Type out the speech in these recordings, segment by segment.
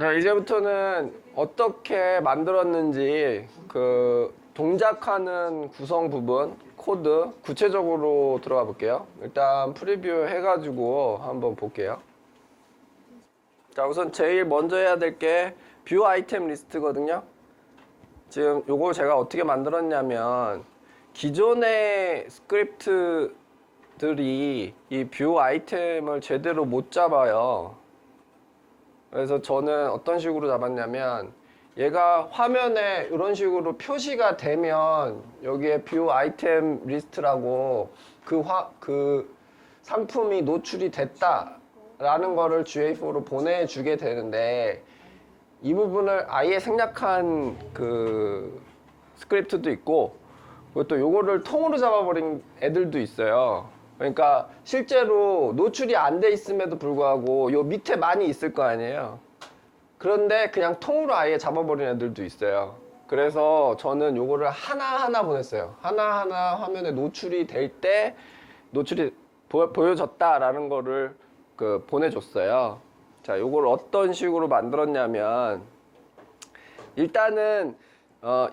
자, 이제부터는 어떻게 만들었는지 그 동작하는 구성 부분, 코드 구체적으로 들어가 볼게요. 일단 프리뷰 해가지고 한번 볼게요. 자, 우선 제일 먼저 해야 될 게 뷰 아이템 리스트거든요. 지금 요거 제가 어떻게 만들었냐면 기존의 스크립트들이 이 뷰 아이템을 제대로 못 잡아요. 그래서 저는 어떤 식으로 잡았냐면 얘가 화면에 이런 식으로 표시가 되면 여기에 뷰 아이템 리스트라고 그 상품이 노출이 됐다 라는 거를 GA4로 보내주게 되는데, 이 부분을 아예 생략한 그 스크립트도 있고, 그리고 또 요거를 통으로 잡아버린 애들도 있어요. 그러니까 실제로 노출이 안 돼 있음에도 불구하고 요 밑에 많이 있을 거 아니에요. 그런데 그냥 통으로 아예 잡아버린 애들도 있어요. 그래서 저는 요거를 하나하나 보냈어요. 하나하나 화면에 노출이 될 때 노출이 보여졌다라는 거를 보내줬어요. 자, 요걸 어떤 식으로 만들었냐면, 일단은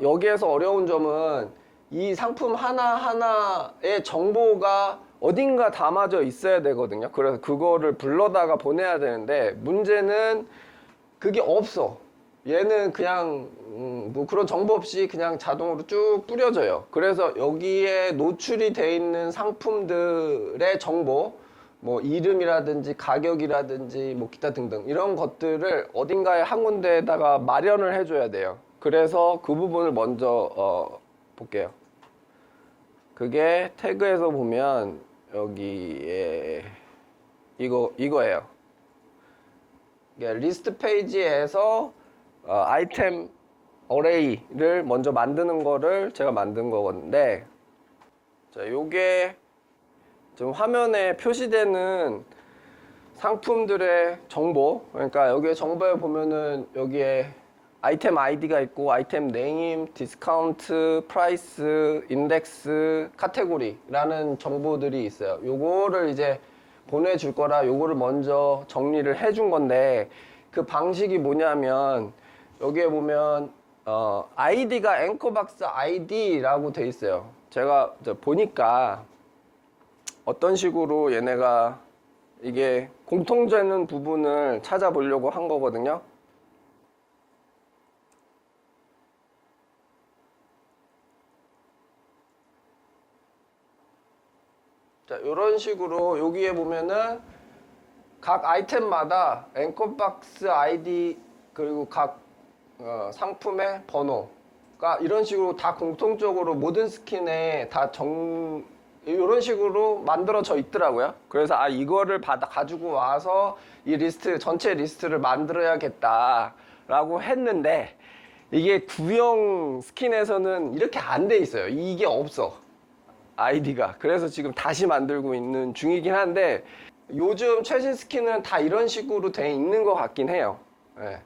여기에서 어려운 점은 이 상품 하나하나의 정보가 어딘가 담아져 있어야 되거든요. 그래서 그거를 불러다가 보내야 되는데, 문제는 그게 없어. 얘는 그냥 뭐 그런 정보 없이 그냥 자동으로 쭉 뿌려져요. 그래서 여기에 노출이 돼 있는 상품들의 정보, 뭐 이름이라든지 가격이라든지 뭐 기타 등등 이런 것들을 어딘가에 한 군데에다가 마련을 해줘야 돼요. 그래서 그 부분을 먼저 볼게요. 그게 태그에서 보면 여기에 이거예요. 리스트 페이지에서 아이템 어레이를 먼저 만드는 거를 제가 만든 거건데, 자, 요게 지금 화면에 표시되는 상품들의 정보, 그러니까 여기에 정보에 보면은 여기에 아이템 아이디가 있고 아이템 네임, 디스카운트, 프라이스, 인덱스, 카테고리라는 정보들이 있어요. 요거를 이제 보내줄 거라 요거를 먼저 정리를 해준 건데, 그 방식이 뭐냐면 여기에 보면 아이디가 앵커박스 아이디라고 돼 있어요. 제가 보니까 어떤 식으로 얘네가 이게 공통되는 부분을 찾아보려고 한 거거든요. 자, 이런 식으로 여기에 보면은 각 아이템마다 앵커박스 아이디 그리고 각 상품의 번호가 이런 식으로 다 공통적으로 모든 스킨에 다 이런 식으로 만들어져 있더라고요. 그래서 이거를 가지고 와서 이 리스트 전체 리스트를 만들어야겠다 라고 했는데, 이게 구형 스킨에서는 이렇게 안 돼 있어요. 이게 없어, 아이디가. 그래서 지금 다시 만들고 있는 중이긴 한데, 요즘 최신 스킨은 다 이런 식으로 돼 있는 것 같긴 해요. 네.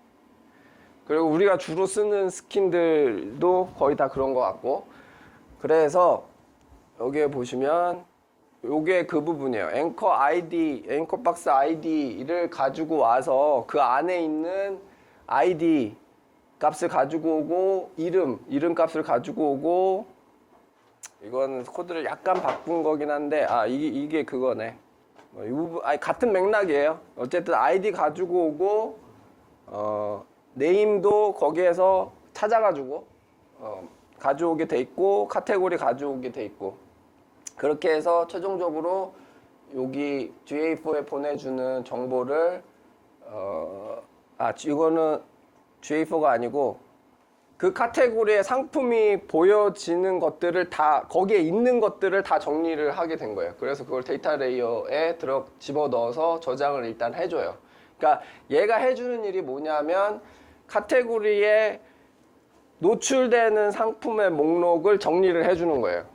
그리고 우리가 주로 쓰는 스킨들도 거의 다 그런 것 같고, 그래서 여기에 보시면 요게 그 부분이에요. 앵커 아이디, 앵커박스 아이디를 가지고 와서 그 안에 있는 아이디 값을 가지고 오고, 이름 값을 가지고 오고, 이건 코드를 약간 바꾼 거긴 한데, 이게 그거네. 이 부분, 같은 맥락이에요. 어쨌든 아이디 가지고 오고, 네임도 거기에서 찾아가지고 가져오게 돼 있고, 카테고리 가져오게 돼 있고, 그렇게 해서 최종적으로 여기 GA4에 보내주는 정보를 이거는 GA4가 아니고 그 카테고리의 상품이 보여지는 것들을 다, 거기에 있는 것들을 다 정리를 하게 된 거예요. 그래서 그걸 데이터 레이어에 집어넣어서 저장을 일단 해줘요. 그러니까 얘가 해주는 일이 뭐냐면 카테고리에 노출되는 상품의 목록을 정리를 해주는 거예요.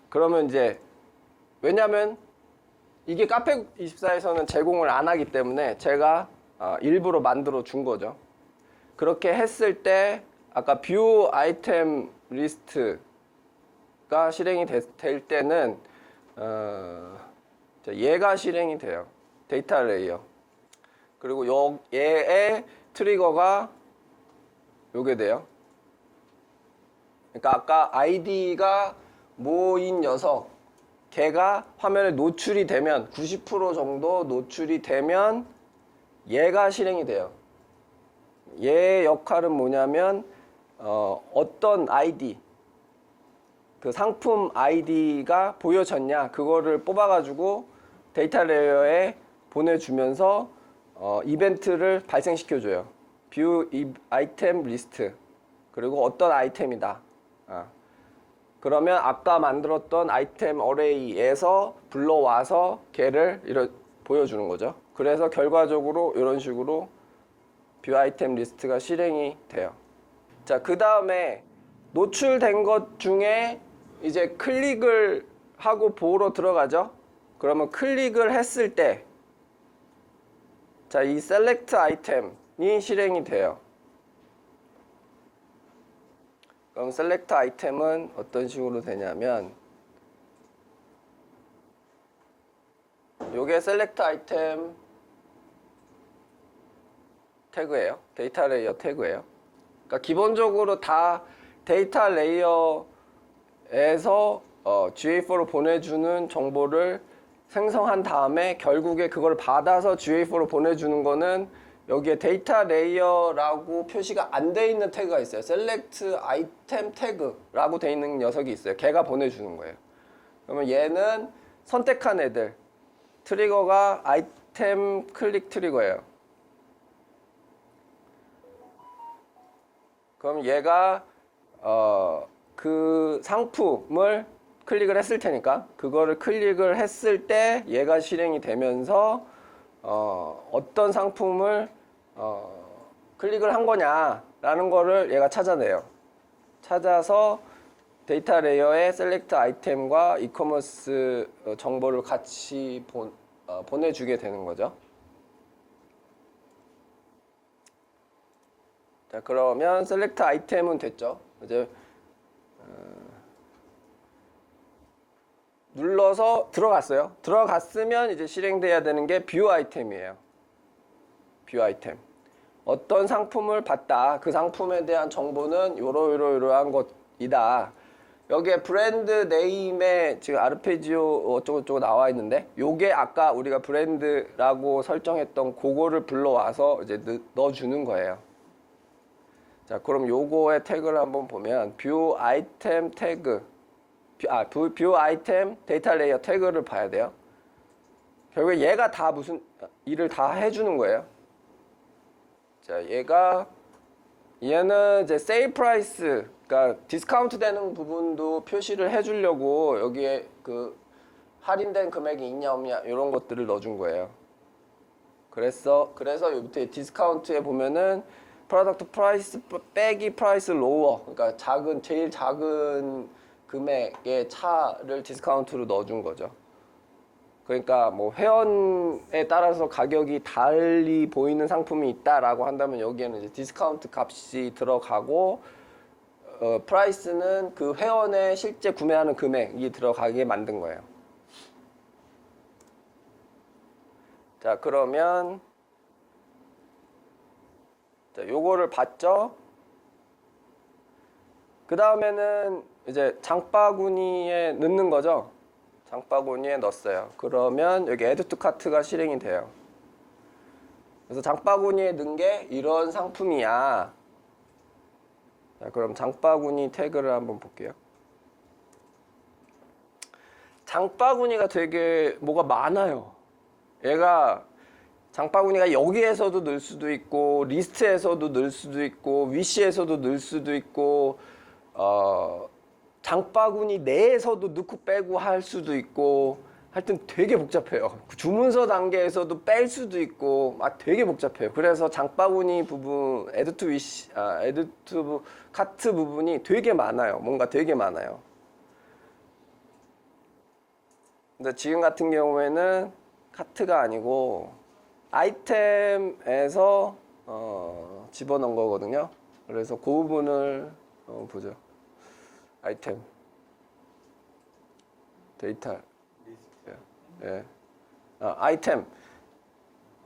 그러면 이제, 왜냐면 이게 카페24에서는 제공을 안 하기 때문에 제가 일부러 만들어 준 거죠. 그렇게 했을 때 아까 뷰 아이템 리스트가 실행이 될 때는 얘가 실행이 돼요. 데이터 레이어. 그리고 얘의 트리거가 요게 돼요. 그러니까 아까 아이디가 모인 녀석 걔가 화면에 노출이 되면 90% 정도 노출이 되면 얘가 실행이 돼요. 얘의 역할은 뭐냐면 어떤 아이디 그 상품 아이디가 보여졌냐 그거를 뽑아가지고 데이터 레이어에 보내주면서 이벤트를 발생시켜줘요. 뷰 아이템 리스트 그리고 어떤 아이템이다. 그러면 아까 만들었던 아이템 어레이에서 불러와서 걔를 보여주는 거죠. 그래서 결과적으로 이런 식으로 뷰 아이템 리스트가 실행이 돼요. 자, 그 다음에 노출된 것 중에 이제 클릭을 하고 보러 들어가죠. 그러면 클릭을 했을 때 자, 이 셀렉트 아이템이 실행이 돼요. 그럼 셀렉트 아이템은 어떤 식으로 되냐면 요게 셀렉트 아이템 태그예요. 데이터 레이어 태그예요. 그러니까 기본적으로 다 데이터 레이어에서 GA4로 보내주는 정보를 생성한 다음에 결국에 그걸 받아서 GA4로 보내주는 거는 여기에 데이터 레이어라고 표시가 안 돼 있는 태그가 있어요. 셀렉트 아이템 태그라고 돼 있는 녀석이 있어요. 걔가 보내주는 거예요. 그러면 얘는 선택한 애들 트리거가 아이템 클릭 트리거예요. 그럼 얘가 그 상품을 클릭을 했을 테니까 그거를 클릭을 했을 때 얘가 실행이 되면서 어떤 상품을 클릭을 한 거냐라는 거를 얘가 찾아내요. 찾아서 데이터 레이어에 셀렉트 아이템과 이커머스 정보를 같이 보내주게 되는 거죠. 자, 그러면 셀렉트 아이템은 됐죠. 이제 눌러서 들어갔어요. 들어갔으면 이제 실행돼야 되는 게 뷰 아이템이에요. 뷰 아이템. 어떤 상품을 봤다. 그 상품에 대한 정보는 요러한 것이다. 여기에 브랜드 네임에 지금 아르페지오 어쩌고저쩌고 나와 있는데 요게 아까 우리가 브랜드라고 설정했던 그거를 불러와서 이제 넣어주는 거예요. 자, 그럼 요거의 태그를 한번 보면 뷰 아이템 태그 뷰 아이템 데이터 레이어 태그를 봐야 돼요. 결국에 얘가 다 무슨 일을 다 해주는 거예요. 자, 얘는 이제 세일 프라이스, 그러니까 디스카운트 되는 부분도 표시를 해주려고 여기에 그 할인된 금액이 있냐 없냐 이런 것들을 넣어준 거예요. 그래서 여기 디스카운트에 보면은 프로덕트 프라이스 빼기 프라이스 로워, 그러니까 제일 작은 금액의 차를 디스카운트로 넣어준 거죠. 그러니까 뭐 회원에 따라서 가격이 달리 보이는 상품이 있다라고 한다면 여기에는 이제 디스카운트 값이 들어가고 프라이스는 그 회원의 실제 구매하는 금액이 들어가게 만든 거예요. 자, 그러면 자, 요거를 봤죠? 그 다음에는 이제 장바구니에 넣는 거죠. 장바구니에 넣었어요. 그러면 여기 add to cart가 실행이 돼요. 그래서 장바구니에 넣은 게 이런 상품이야. 자, 그럼 장바구니 태그를 한번 볼게요. 장바구니가 되게 뭐가 많아요. 얘가 장바구니가 여기에서도 넣을 수도 있고 리스트에서도 넣을 수도 있고 위시에서도 넣을 수도 있고 장바구니 내에서도 넣고 빼고 할 수도 있고 하여튼 되게 복잡해요. 주문서 단계에서도 뺄 수도 있고 되게 복잡해요. 그래서 장바구니 부분 add to cart 부분이 되게 많아요. 뭔가 되게 많아요. 근데 지금 같은 경우에는 카트가 아니고 아이템에서 집어넣은 거거든요. 그래서 그 부분을 보죠. 아이템 데이터 예. 아이템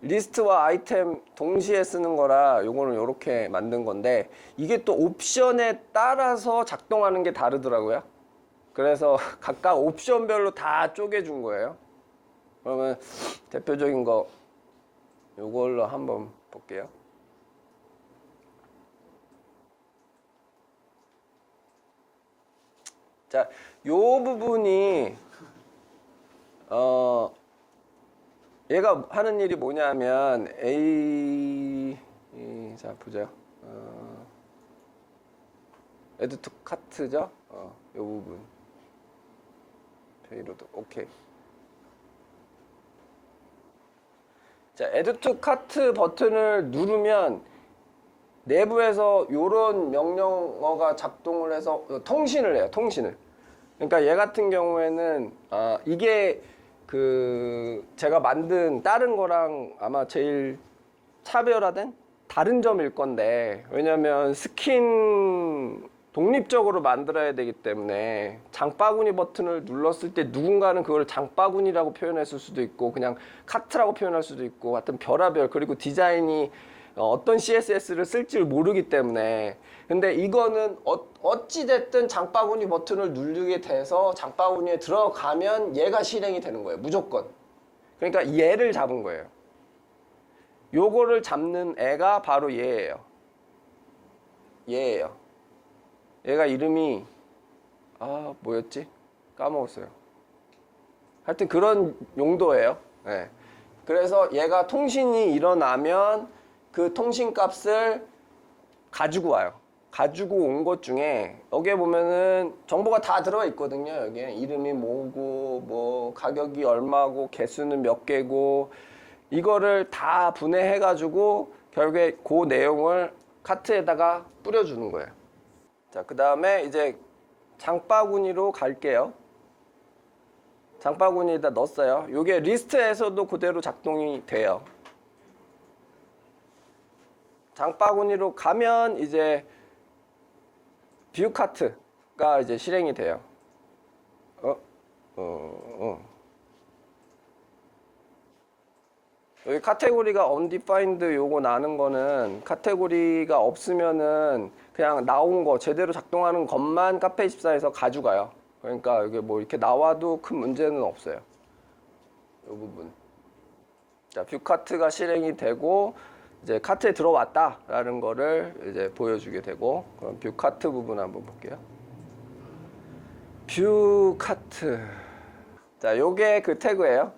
리스트와 아이템 동시에 쓰는 거라 요거는 이렇게 만든 건데 이게 또 옵션에 따라서 작동하는 게 다르더라고요. 그래서 각각 옵션별로 다 쪼개준 거예요. 그러면 대표적인 거 요걸로 한번 볼게요. 자, 요 부분이 얘가 하는 일이 뭐냐면 자 보자. 애드 투 카트죠. 요 부분 페이로드 오케이. 자, 애드 투 카트 버튼을 누르면 내부에서 요런 명령어가 작동을 해서 통신을 해요. 통신을. 그러니까 얘 같은 경우에는 이게 제가 만든 다른 거랑 아마 제일 차별화된 다른 점일 건데, 왜냐면 스킨 독립적으로 만들어야 되기 때문에 장바구니 버튼을 눌렀을 때 누군가는 그걸 장바구니라고 표현했을 수도 있고 그냥 카트라고 표현할 수도 있고 하여튼 별하별, 그리고 디자인이 어떤 CSS를 쓸지를 모르기 때문에. 근데 이거는 어찌됐든 장바구니 버튼을 누르게 돼서 장바구니에 들어가면 얘가 실행이 되는 거예요. 무조건. 그러니까 얘를 잡은 거예요. 요거를 잡는 애가 바로 얘예요. 얘예요. 얘가 이름이 뭐였지? 까먹었어요. 하여튼 그런 용도예요. 네. 그래서 얘가 통신이 일어나면 그 통신 값을 가지고 와요. 가지고 온 것 중에 여기에 보면은 정보가 다 들어가 있거든요. 여기에 이름이 뭐고 뭐 가격이 얼마고 개수는 몇 개고 이거를 다 분해해 가지고 결국에 그 내용을 카트에다가 뿌려주는 거예요. 자, 그 다음에 이제 장바구니로 갈게요. 장바구니에다 넣었어요. 이게 리스트에서도 그대로 작동이 돼요. 장바구니로 가면 이제 뷰 카트가 이제 실행이 돼요. 여기 카테고리가 undefined 요거 나는 거는 카테고리가 없으면은 그냥 나온 거 제대로 작동하는 것만 카페24에서 가져가요. 그러니까 이게 뭐 이렇게 나와도 큰 문제는 없어요. 이 부분. 자, 뷰 카트가 실행이 되고 이제 카트에 들어왔다라는 거를 이제 보여주게 되고, 그럼 뷰 카트 부분 한번 볼게요. 뷰 카트. 자, 요게 그 태그예요.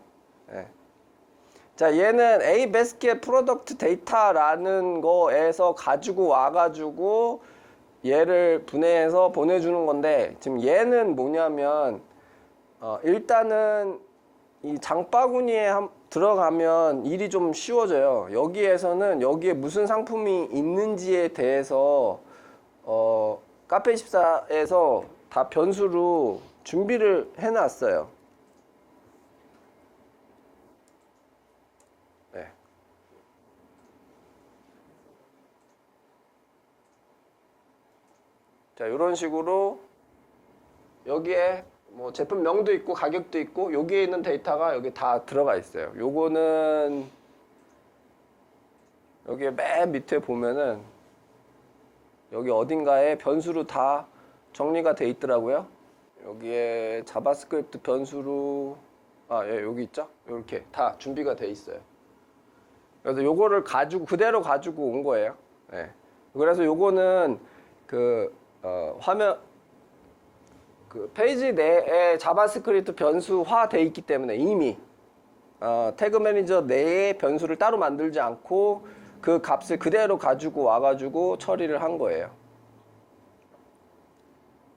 네. 자, 얘는 A basket product data라는 거에서 가지고 와가지고 얘를 분해해서 보내주는 건데, 지금 얘는 뭐냐면 일단은 이 장바구니에 들어가면 일이 좀 쉬워져요. 여기에서는 여기에 무슨 상품이 있는지에 대해서 카페24에서 다 변수로 준비를 해놨어요. 네. 자, 이런 식으로 여기에 뭐 제품명도 있고 가격도 있고 여기에 있는 데이터가 여기 다 들어가 있어요. 요거는 여기 맨 밑에 보면은 여기 어딘가에 변수로 다 정리가 돼 있더라고요. 여기에 자바스크립트 변수로 예, 여기 있죠? 이렇게 다 준비가 돼 있어요. 그래서 요거를 가지고 그대로 가지고 온 거예요. 네. 그래서 요거는 화면 페이지 내에 자바스크립트 변수화 돼 있기 때문에 이미 태그 매니저 내에 변수를 따로 만들지 않고 그 값을 그대로 가지고 와가지고 처리를 한 거예요.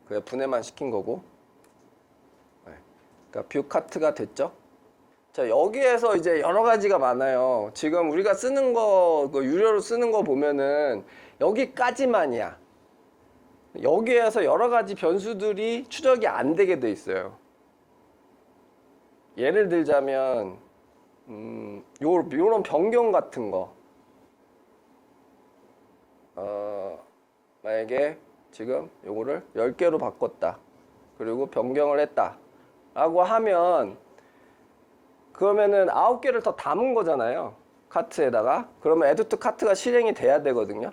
그냥 분해만 시킨 거고. 네. 그러니까 뷰 카트가 됐죠. 자, 여기에서 이제 여러 가지가 많아요. 지금 우리가 쓰는 거, 유료로 쓰는 거 보면은 여기까지만이야. 여기에서 여러 가지 변수들이 추적이 안 되게 돼 있어요. 예를 들자면 요런 변경 같은 거, 만약에 지금 요거를 10개로 바꿨다, 그리고 변경을 했다 라고 하면 그러면은 9개를 더 담은 거잖아요. 카트에다가 그러면 add to 카트가 실행이 돼야 되거든요.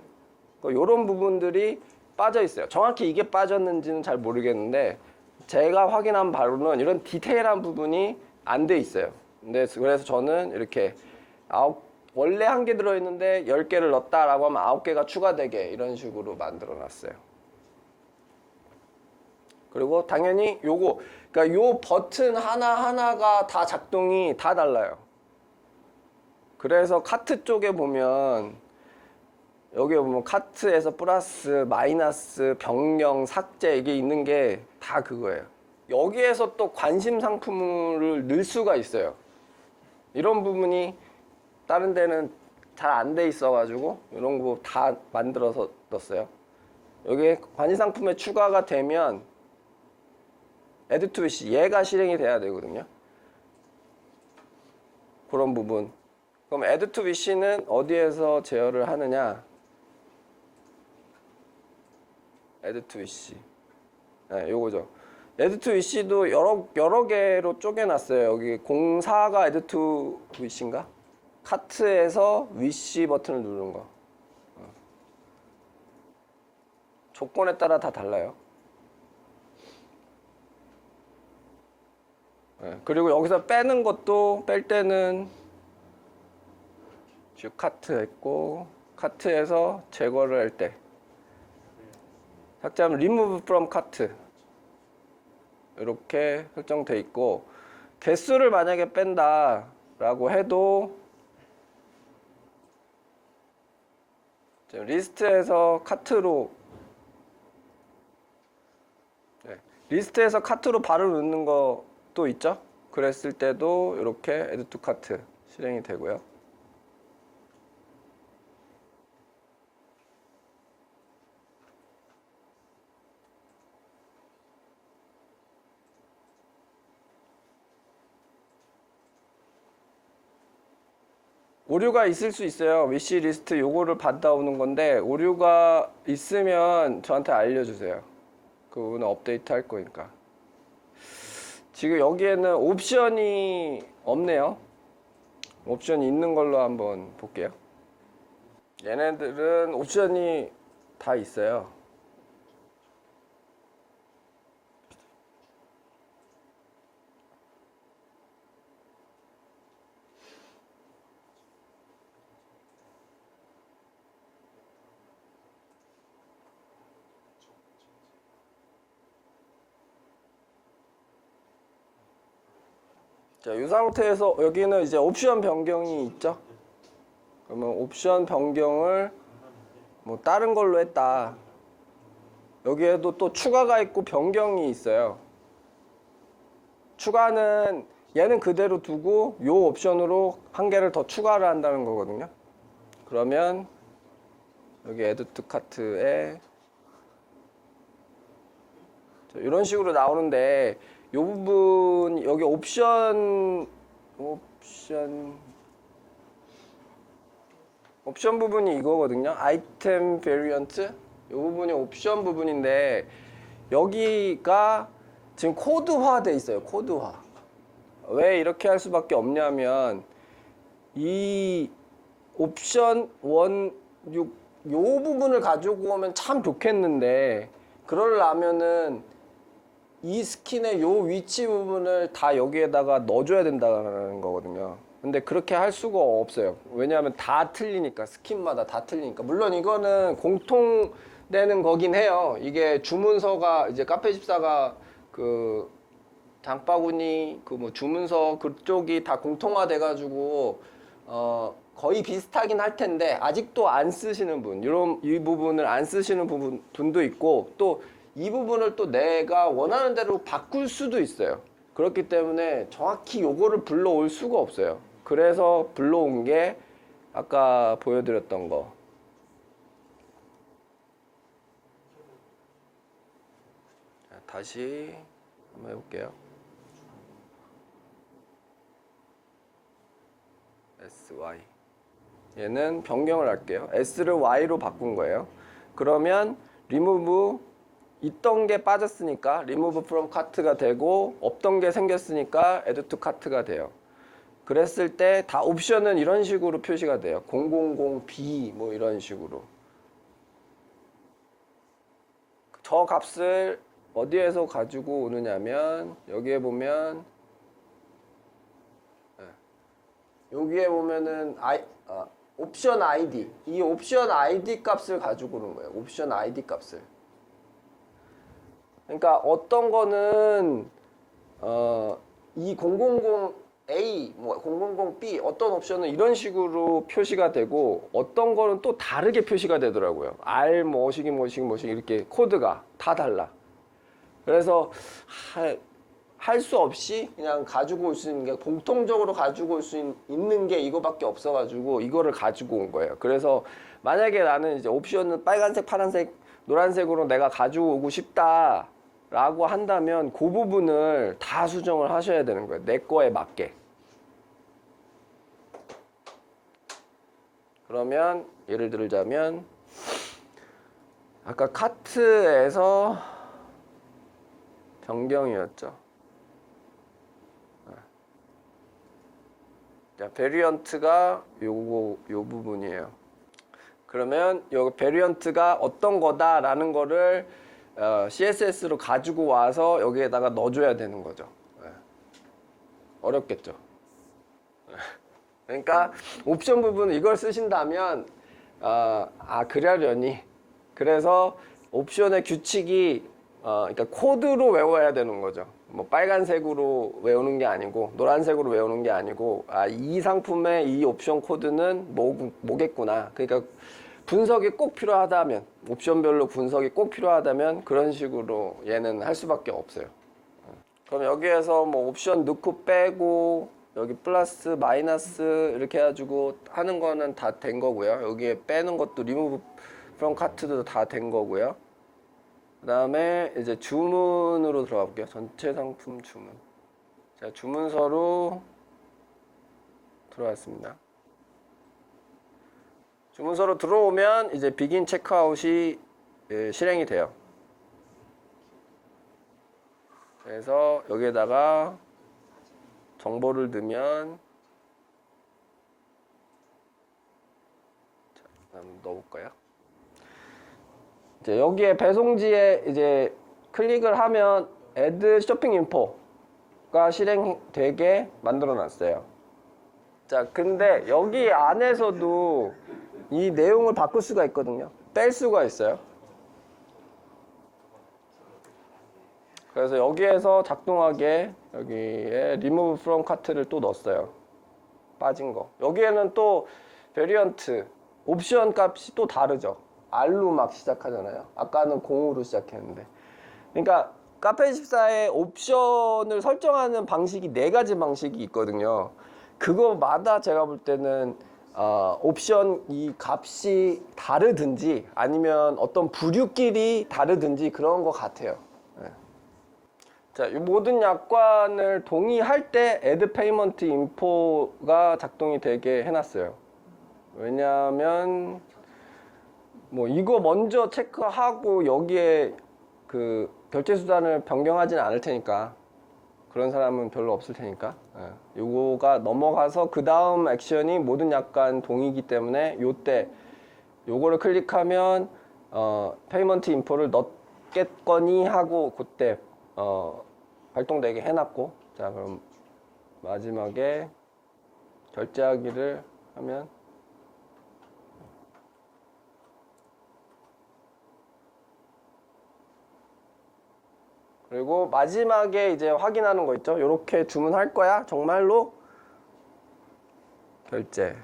이런 부분들이 빠져 있어요. 정확히 이게 빠졌는지는 잘 모르겠는데 제가 확인한 바로는 이런 디테일한 부분이 안 돼 있어요. 그래서 저는 이렇게 원래 1개 들어있는데 10개를 넣었다라고 하면 9개가 추가되게 이런 식으로 만들어 놨어요. 그리고 당연히 그러니까 요 버튼 하나하나가 다 작동이 다 달라요. 그래서 카트 쪽에 보면 여기 보면 카트에서 플러스, 마이너스, 변경, 삭제 이게 있는 게 다 그거예요. 여기에서 또 관심 상품을 넣을 수가 있어요. 이런 부분이 다른 데는 잘 안 돼 있어가지고 이런 거 다 만들어서 넣었어요. 여기에 관심 상품에 추가가 되면 add to wish 얘가 실행이 돼야 되거든요. 그런 부분. 그럼 add to wish는 어디에서 제어를 하느냐? add to wish. 네, 요거죠. add to wish도 여러 개로 쪼개놨어요. 여기 04가 add to wish인가? 카트에서 wish 버튼을 누르는 거. 조건에 따라 다 달라요. 네, 그리고 여기서 빼는 것도 뺄 때는 쭉 카트 했고 카트에서 제거를 할 때 삭제하면 remove from cart 이렇게 설정돼 있고 개수를 만약에 뺀다 라고 해도 지금 리스트에서 카트로 리스트에서 카트로 바로 넣는 것도 있죠. 그랬을 때도 이렇게 add to cart 실행이 되고요. 오류가 있을 수 있어요. 위시 리스트 요거를 받아오는 건데 오류가 있으면 저한테 알려주세요. 그 부분은 업데이트 할 거니까. 지금 여기에는 옵션이 없네요. 옵션이 있는 걸로 한번 볼게요. 얘네들은 옵션이 다 있어요. 자, 이 상태에서 여기는 이제 옵션 변경이 있죠. 그러면 옵션 변경을 뭐 다른 걸로 했다. 여기에도 또 추가가 있고 변경이 있어요. 추가는 얘는 그대로 두고 요 옵션으로 한 개를 더 추가를 한다는 거거든요. 그러면 여기 add to cart에 이런 식으로 나오는데 이 부분 여기 옵션 부분이 이거거든요. 아이템 베리언트 이 부분이 옵션 부분인데 여기가 지금 코드화 돼 있어요. 코드화. 왜 이렇게 할 수밖에 없냐면 이 옵션 16 요 부분을 가지고 오면 참 좋겠는데 그러려면은 이 스킨의 요 위치 부분을 다 여기에다가 넣어줘야 된다는 거거든요. 근데 그렇게 할 수가 없어요. 왜냐하면 다 틀리니까, 스킨마다 다 틀리니까. 물론 이거는 공통되는 거긴 해요. 이게 주문서가 이제 카페24가 그 장바구니 그 뭐 주문서 그쪽이 다 공통화돼 가지고 거의 비슷하긴 할 텐데 아직도 안 쓰시는 분, 이 부분을 안 쓰시는 분도 있고 또 이 부분을 또 내가 원하는 대로 바꿀 수도 있어요. 그렇기 때문에 정확히 요거를 불러올 수가 없어요. 그래서 불러온 게 아까 보여드렸던 거. 다시 한번 해볼게요. SY. 얘는 변경을 할게요. S를 Y로 바꾼 거예요. 그러면 remove 있던 게 빠졌으니까 remove from cart가 되고 없던 게 생겼으니까 add to cart가 돼요. 그랬을 때 다 옵션은 이런 식으로 표시가 돼요. 000B 뭐 이런 식으로. 저 값을 어디에서 가지고 오느냐면 여기에 보면 여기에 보면은 옵션 ID, 이 옵션 ID 값을 가지고 오는 거예요. 옵션 ID 값을. 그러니까 어떤 거는 이 000A, 뭐 000B 어떤 옵션은 이런 식으로 표시가 되고 어떤 거는 또 다르게 표시가 되더라고요. R 뭐시기 이렇게 코드가 다 달라. 그래서 할 수 없이 그냥 가지고 올 수 있는 게 공통적으로 가지고 올 수 있는 게 이거밖에 없어가지고 이거를 가지고 온 거예요. 그래서 만약에 나는 이제 옵션은 빨간색, 파란색, 노란색으로 내가 가지고 오고 싶다라고 한다면 그 부분을 다 수정을 하셔야 되는 거예요. 내 거에 맞게. 그러면 예를 들자면 아까 카트에서 변경이었죠. 자, 베리언트가 요 부분이에요. 그러면 요 베리언트가 어떤 거다라는 거를 CSS로 가지고 와서 여기에다가 넣어줘야 되는 거죠. 어렵겠죠. 그러니까 옵션 부분 이걸 쓰신다면 그러려니. 그래서 옵션의 규칙이 그러니까 코드로 외워야 되는 거죠. 뭐 빨간색으로 외우는 게 아니고 노란색으로 외우는 게 아니고 이 상품의 이 옵션 코드는 뭐겠구나. 그러니까 분석이 꼭 필요하다면 옵션별로 분석이 꼭 필요하다면 그런 식으로 얘는 할 수밖에 없어요. 그럼 여기에서 뭐 옵션 넣고 빼고 여기 플러스 마이너스 이렇게 해가지고 하는 거는 다 된 거고요. 여기에 빼는 것도 리무브 프롬 카트도 다 된 거고요. 그 다음에 이제 주문으로 들어가 볼게요. 전체 상품 주문. 자, 주문서로 들어왔습니다. 주문서로 들어오면 이제 비긴 체크아웃이 실행이 돼요. 그래서 여기에다가 정보를 넣으면 자, 한번 넣어볼까요? 이제 여기에 배송지에 이제 클릭을 하면 add 쇼핑 인포가 실행되게 만들어 놨어요. 자, 근데 여기 안에서도 이 내용을 바꿀 수가 있거든요. 뺄 수가 있어요. 그래서 여기에서 작동하게 여기에 remove from cart를 또 넣었어요. 빠진 거. 여기에는 또 베리언트 옵션 값이 또 다르죠. R로 막 시작하잖아요. 아까는 0으로 시작했는데. 그러니까 카페24의 옵션을 설정하는 방식이 4가지 방식이 있거든요. 그거마다 제가 볼 때는 옵션 이 값이 다르든지 아니면 어떤 부류끼리 다르든지 그런 것 같아요. 네. 자, 이 모든 약관을 동의할 때 add payment info가 작동이 되게 해놨어요. 왜냐하면 뭐 이거 먼저 체크하고 여기에 그 결제 수단을 변경하지는 않을 테니까 그런 사람은 별로 없을 테니까 요거가 넘어가서 그 다음 액션이 모든 약관 동의이기 때문에 요때 요거를 클릭하면 페이먼트 인포를 넣겠거니 하고 그때 발동되게 해놨고 자 그럼 마지막에 결제하기를 하면 그리고 마지막에 이제 확인하는 거 있죠. 요렇게 주문할 거야? 정말로? 결제.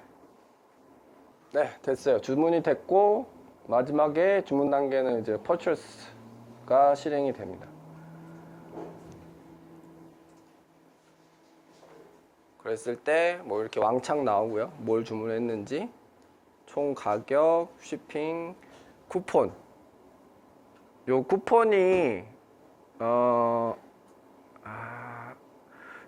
네, 됐어요. 주문이 됐고 마지막에 주문 단계는 이제 purchase가 실행이 됩니다. 그랬을 때 뭐 이렇게 왕창 나오고요. 뭘 주문했는지, 총 가격, 쇼핑, 쿠폰. 요 쿠폰이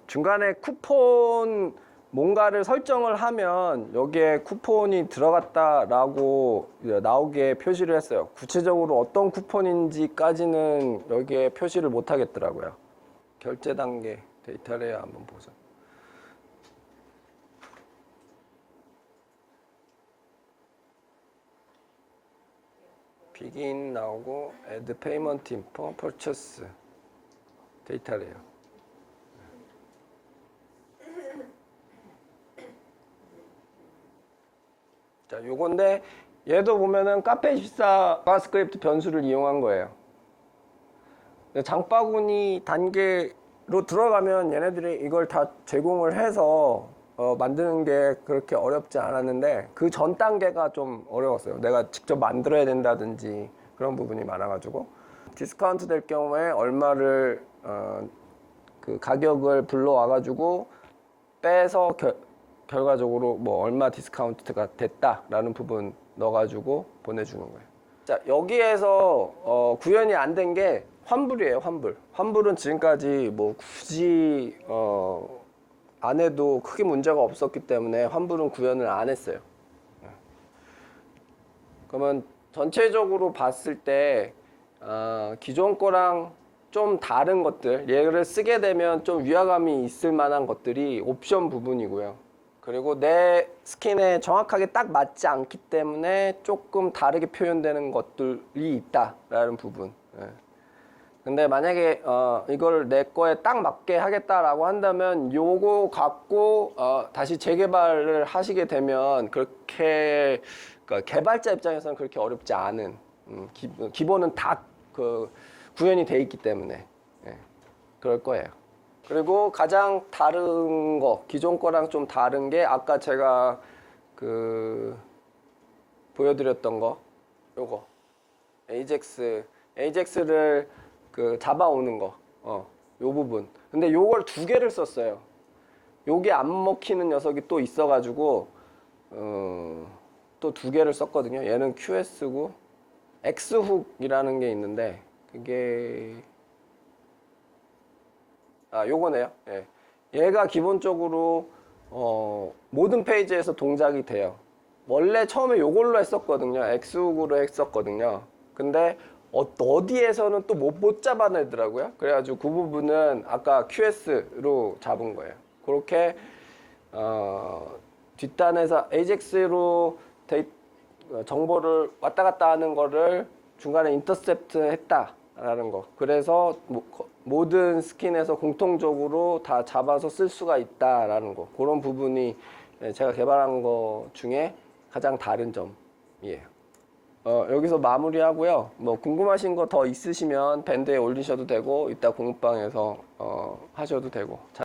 중간에 쿠폰 뭔가를 설정을 하면 여기에 쿠폰이 들어갔다라고 나오게 표시를 했어요. 구체적으로 어떤 쿠폰인지까지는 여기에 표시를 못 하겠더라고요. 결제 단계 데이터 레이어 한번 보죠. begin 나오고 add payment info, purchase 데이터래요. 자, 요건데 얘도 보면은 카페24 자바스크립트 변수를 이용한 거예요. 장바구니 단계로 들어가면 얘네들이 이걸 다 제공을 해서 만드는 게 그렇게 어렵지 않았는데 그 전 단계가 좀 어려웠어요. 내가 직접 만들어야 된다든지 그런 부분이 많아가지고 디스카운트 될 경우에 얼마를 그 가격을 불러와가지고 빼서 결과적으로 뭐 얼마 디스카운트가 됐다라는 부분 넣어가지고 보내주는 거예요. 자, 여기에서 구현이 안 된 게 환불이에요. 환불은 지금까지 뭐 굳이 안 해도 크게 문제가 없었기 때문에 환불은 구현을 안 했어요. 그러면 전체적으로 봤을 때 기존 거랑 좀 다른 것들, 얘를 쓰게 되면 좀 위화감이 있을 만한 것들이 옵션 부분이고요. 그리고 내 스킨에 정확하게 딱 맞지 않기 때문에 조금 다르게 표현되는 것들이 있다라는 부분. 근데 만약에 이걸 내 거에 딱 맞게 하겠다라고 한다면 요거 갖고 다시 재개발을 하시게 되면 그렇게 그러니까 개발자 입장에서는 그렇게 어렵지 않은 기본은 다 그 구현이 돼 있기 때문에 그럴 거예요. 그리고 가장 다른 거, 기존 거랑 좀 다른 게 아까 제가 그 보여드렸던 거, 요거 AJAX를 그 잡아오는 거, 요 부분. 근데 요걸 두 개를 썼어요. 요게 안 먹히는 녀석이 또 있어가지고 또 두 개를 썼거든요. 얘는 QS고 X훅이라는 게 있는데 그게 요거네요. 예. 얘가 기본적으로 모든 페이지에서 동작이 돼요. 원래 처음에 요걸로 했었거든요. X훅으로 했었거든요. 근데 어디에서는 또 못 잡아내더라고요. 그래가지고 그 부분은 아까 QS로 잡은 거예요. 그렇게 뒷단에서 AJAX로 정보를 왔다 갔다 하는 거를 중간에 인터셉트 했다라는 거. 그래서 모든 스킨에서 공통적으로 다 잡아서 쓸 수가 있다라는 거. 그런 부분이 제가 개발한 거 중에 가장 다른 점이에요. 여기서 마무리하고요. 뭐 궁금하신 거 더 있으시면 밴드에 올리셔도 되고 이따 공부방에서 하셔도 되고.